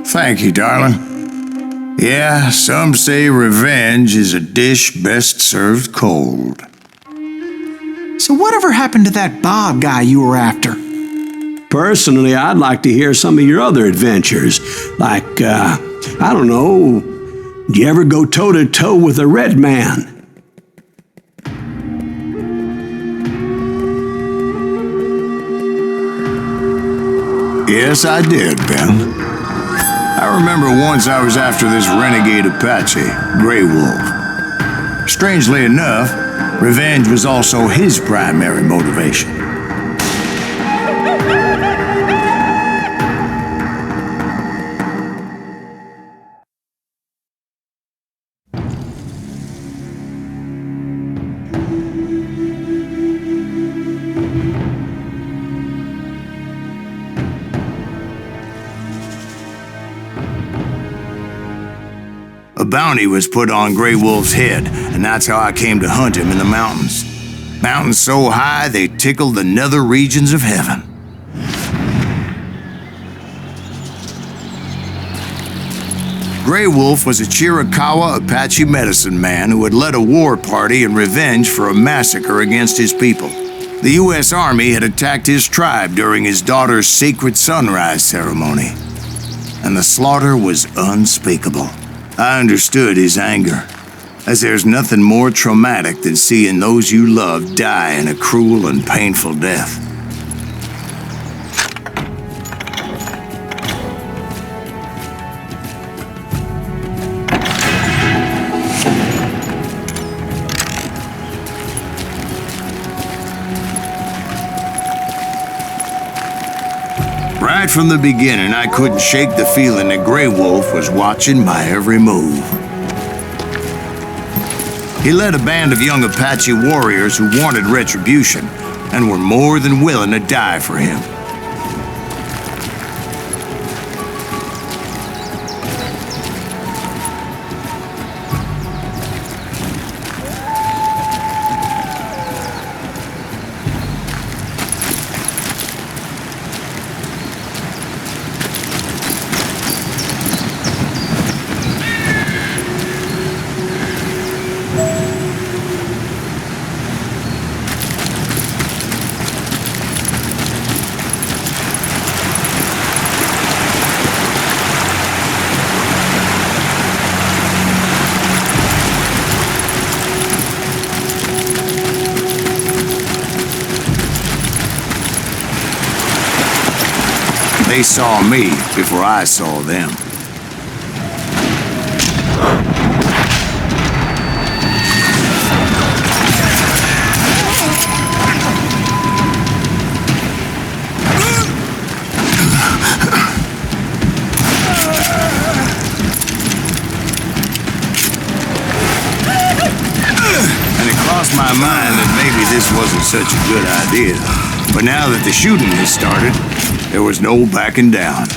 Thank you, darling. Yeah, some say revenge is a dish best served cold. So whatever happened to that Bob guy you were after? Personally, I'd like to hear some of your other adventures. Like, I don't know, do you ever go toe-to-toe with a red man? Yes, I did, Ben. I remember once I was after this renegade Apache, Grey Wolf. Strangely enough, revenge was also his primary motivation. A bounty was put on Grey Wolf's head, and that's how I came to hunt him in the mountains. Mountains so high they tickled the nether regions of heaven. Grey Wolf was a Chiricahua Apache medicine man who had led a war party in revenge for a massacre against his people. The U.S. Army had attacked his tribe during his daughter's sacred sunrise ceremony, and the slaughter was unspeakable. I understood his anger, as there's nothing more traumatic than seeing those you love die in a cruel and painful death. Right from the beginning, I couldn't shake the feeling that Grey Wolf was watching my every move. He led a band of young Apache warriors who wanted retribution and were more than willing to die for him. They saw me before I saw them. And it crossed my mind that maybe this wasn't such a good idea. But now that the shooting has started, there was no backing down.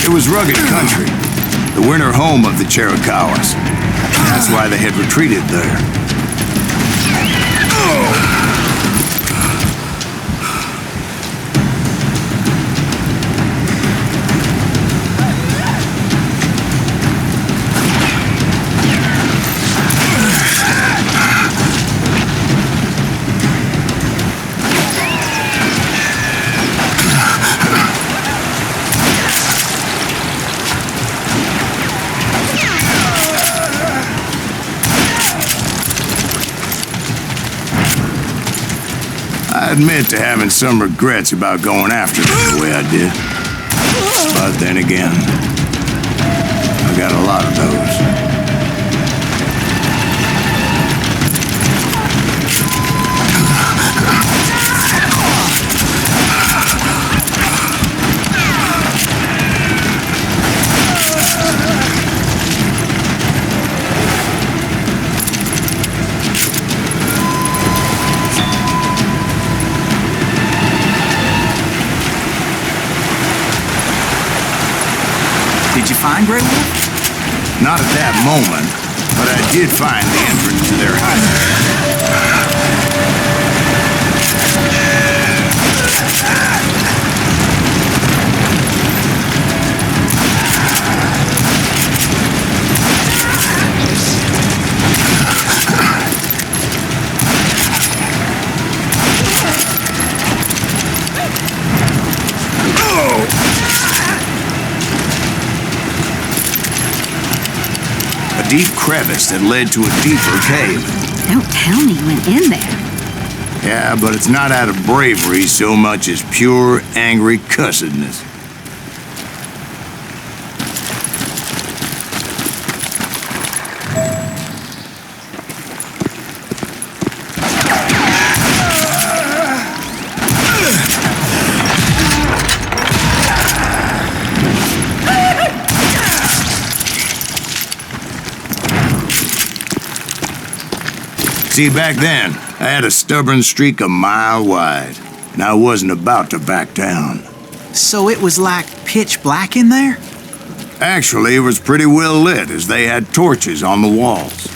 It was rugged country, the winter home of the Chiricahuas. That's why they had retreated there. I admit to having some regrets about going after them the way I did. But then again, I got a lot of those. find Grey Wolf? Not at that moment, but I did find the entrance to their hiding. A deep crevice that led to a deeper cave. Don't tell me you went in there. Yeah, but it's not out of bravery so much as pure, angry cussedness. See, back then, I had a stubborn streak a mile wide, and I wasn't about to back down. So it was like pitch black in there? Actually, it was pretty well lit, as they had torches on the walls.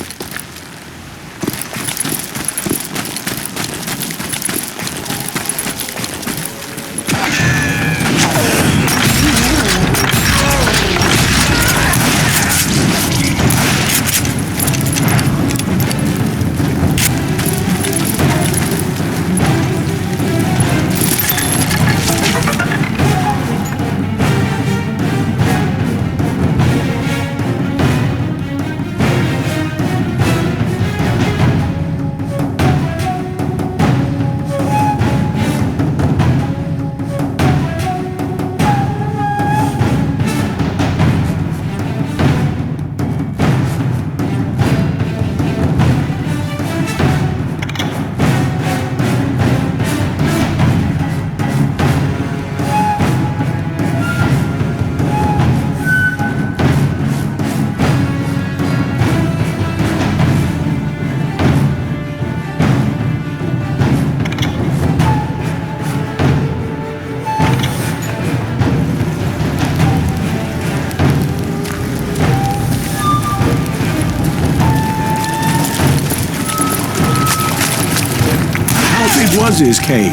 Was his cave?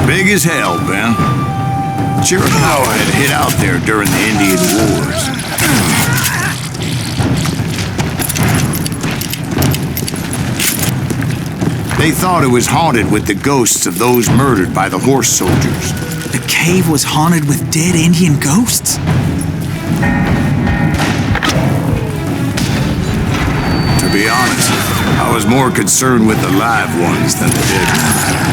Big as hell, Ben. Chiricahua had hid out there during the Indian Wars. They thought it was haunted with the ghosts of those murdered by the horse soldiers. The cave was haunted with dead Indian ghosts? To be honest, I was more concerned with the live ones than the dead ones.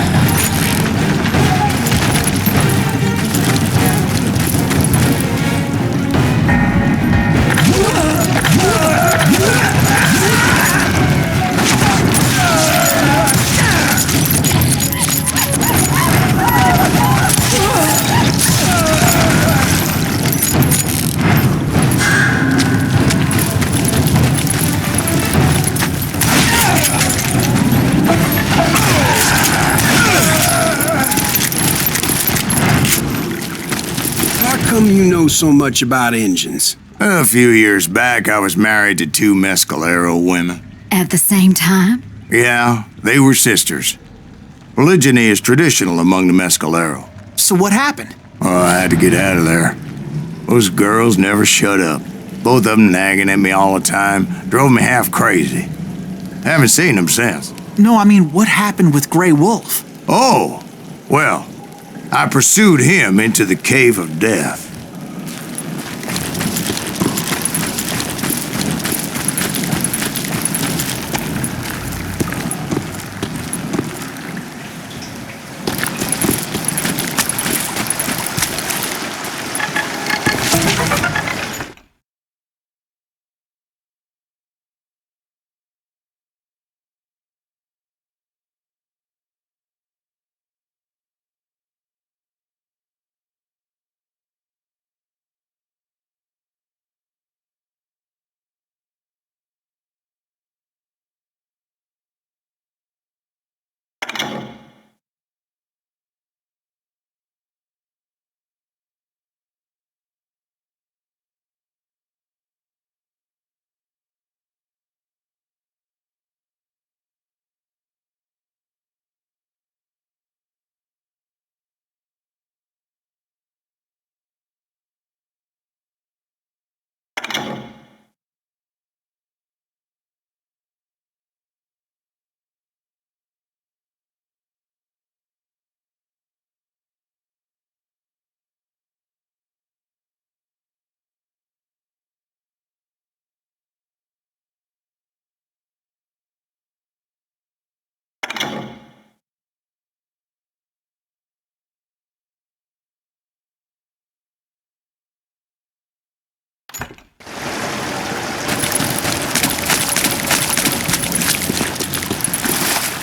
How come you know so much about engines? A few years back, I was married to two Mescalero women. At the same time? Yeah, they were sisters. Polygyny is traditional among the Mescalero. So what happened? Oh, I had to get out of there. Those girls never shut up. Both of them nagging at me all the time. Drove me half crazy. Haven't seen them since. No, I mean, what happened with Grey Wolf? Oh, well, I pursued him into the Cave of Death.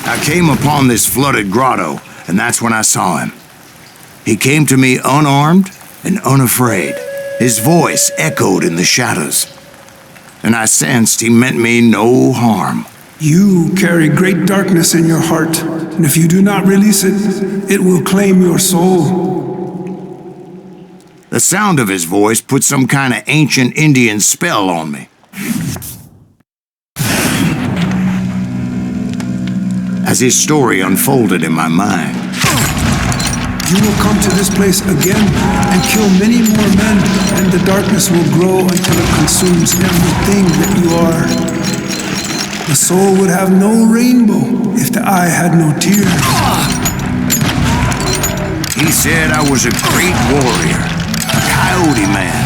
I came upon this flooded grotto, and that's when I saw him. He came to me unarmed and unafraid. His voice echoed in the shadows, and I sensed he meant me no harm. You carry great darkness in your heart, and if you do not release it, it will claim your soul. The sound of his voice put some kind of ancient Indian spell on me. As his story unfolded in my mind, you will come to this place again and kill many more men, and the darkness will grow until it consumes everything that you are. The soul would have no rainbow if the eye had no tears. He said I was a great warrior, a coyote man,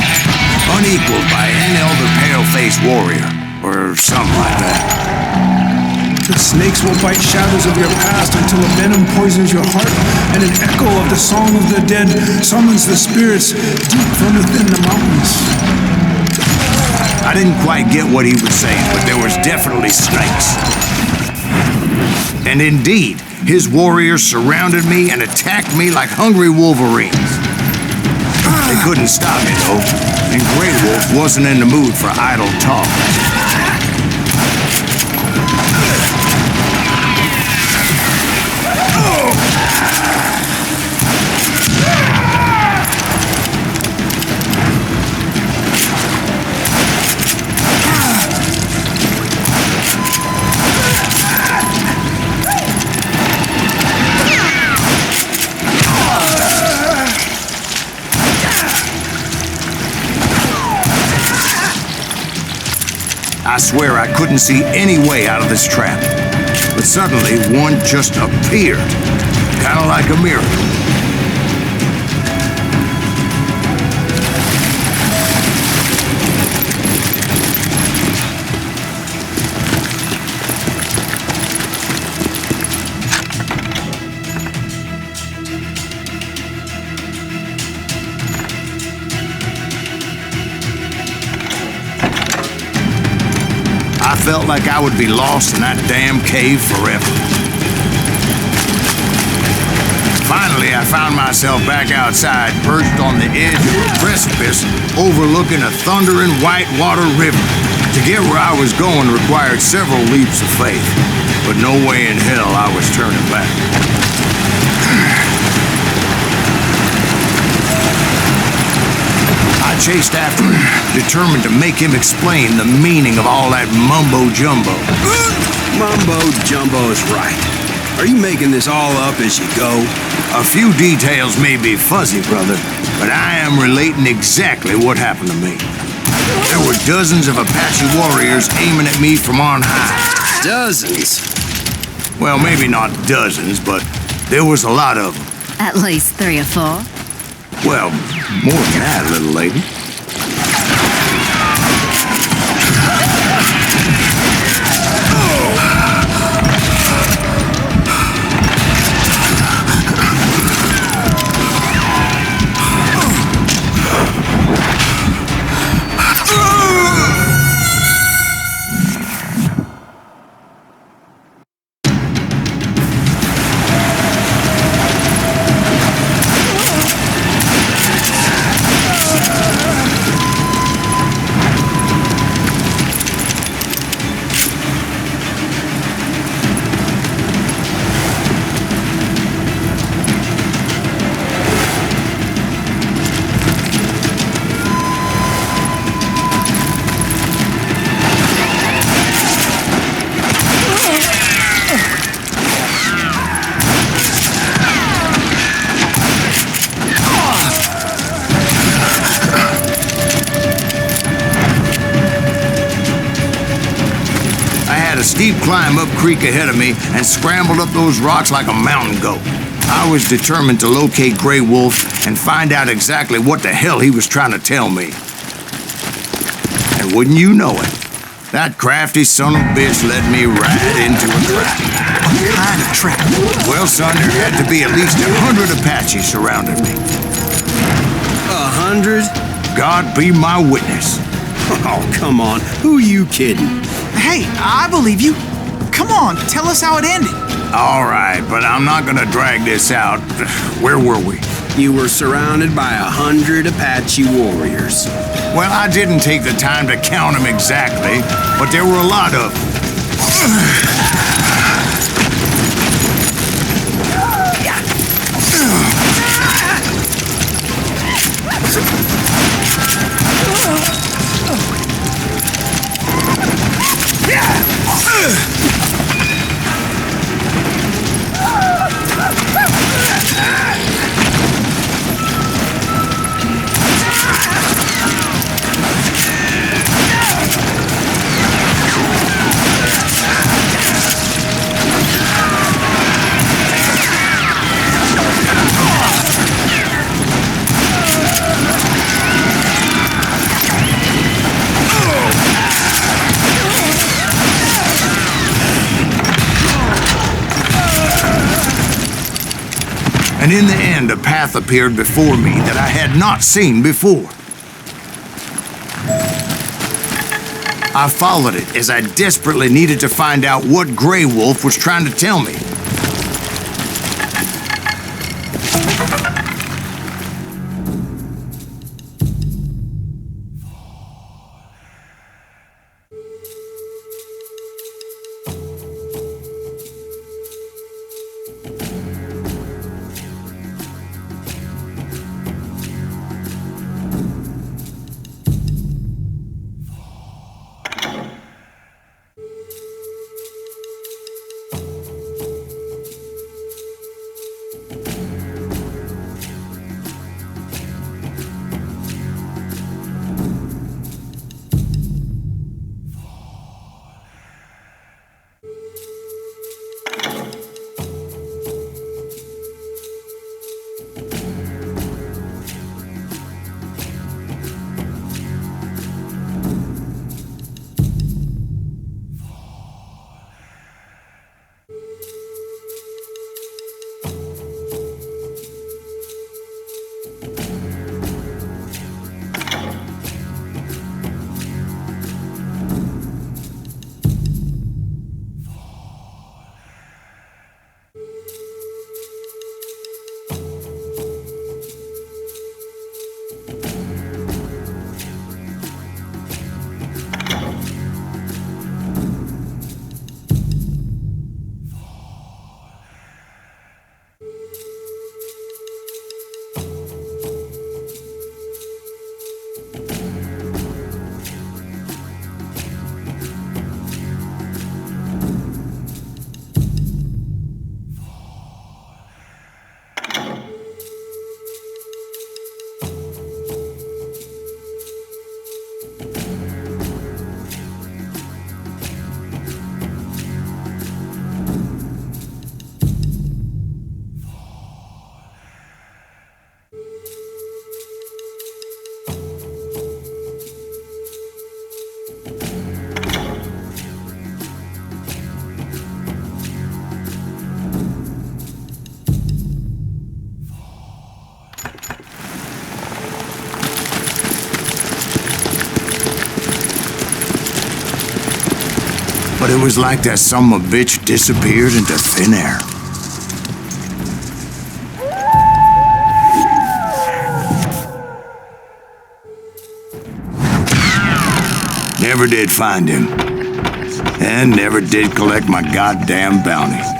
unequaled by any other pale-faced warrior, or something like that. The snakes will bite shadows of your past until a venom poisons your heart, and an echo of the song of the dead summons the spirits deep from within the mountains. I didn't quite get what he was saying, but there was definitely snakes. And indeed, his warriors surrounded me and attacked me like hungry wolverines. They couldn't stop me, though, and Grey Wolf wasn't in the mood for idle talk. I swear I couldn't see any way out of this trap. But suddenly, one just appeared. Kind of like a miracle. I felt like I would be lost in that damn cave forever. Finally, I found myself back outside, perched on the edge of a precipice overlooking a thundering whitewater river. To get where I was going required several leaps of faith, but no way in hell I was turning back. I chased after him, determined to make him explain the meaning of all that mumbo-jumbo. Mumbo-jumbo is right. Are you making this all up as you go? A few details may be fuzzy, brother, but I am relating exactly what happened to me. There were dozens of Apache warriors aiming at me from on high. Dozens? Well, maybe not dozens, but there was a lot of them. At least 3 or 4. Well, more than that, little lady. A steep climb up creek ahead of me and scrambled up those rocks like a mountain goat. I was determined to locate Grey Wolf and find out exactly what the hell he was trying to tell me. And wouldn't you know it, that crafty son of a bitch led me right into a trap. What kind of trap? Well, son, there had to be at least 100 Apaches surrounding me. 100? God be my witness. Oh, come on. Who you kidding? Hey, I believe you. Come on, tell us how it ended. All right, but I'm not gonna drag this out. Where were we? You were surrounded by 100 Apache warriors. Well, I didn't take the time to count them exactly, but there were a lot of them. And in the end, a path appeared before me that I had not seen before. I followed it as I desperately needed to find out what Grey Wolf was trying to tell me. But it was like that son of a bitch disappeared into thin air. Never did find him. And never did collect my goddamn bounty.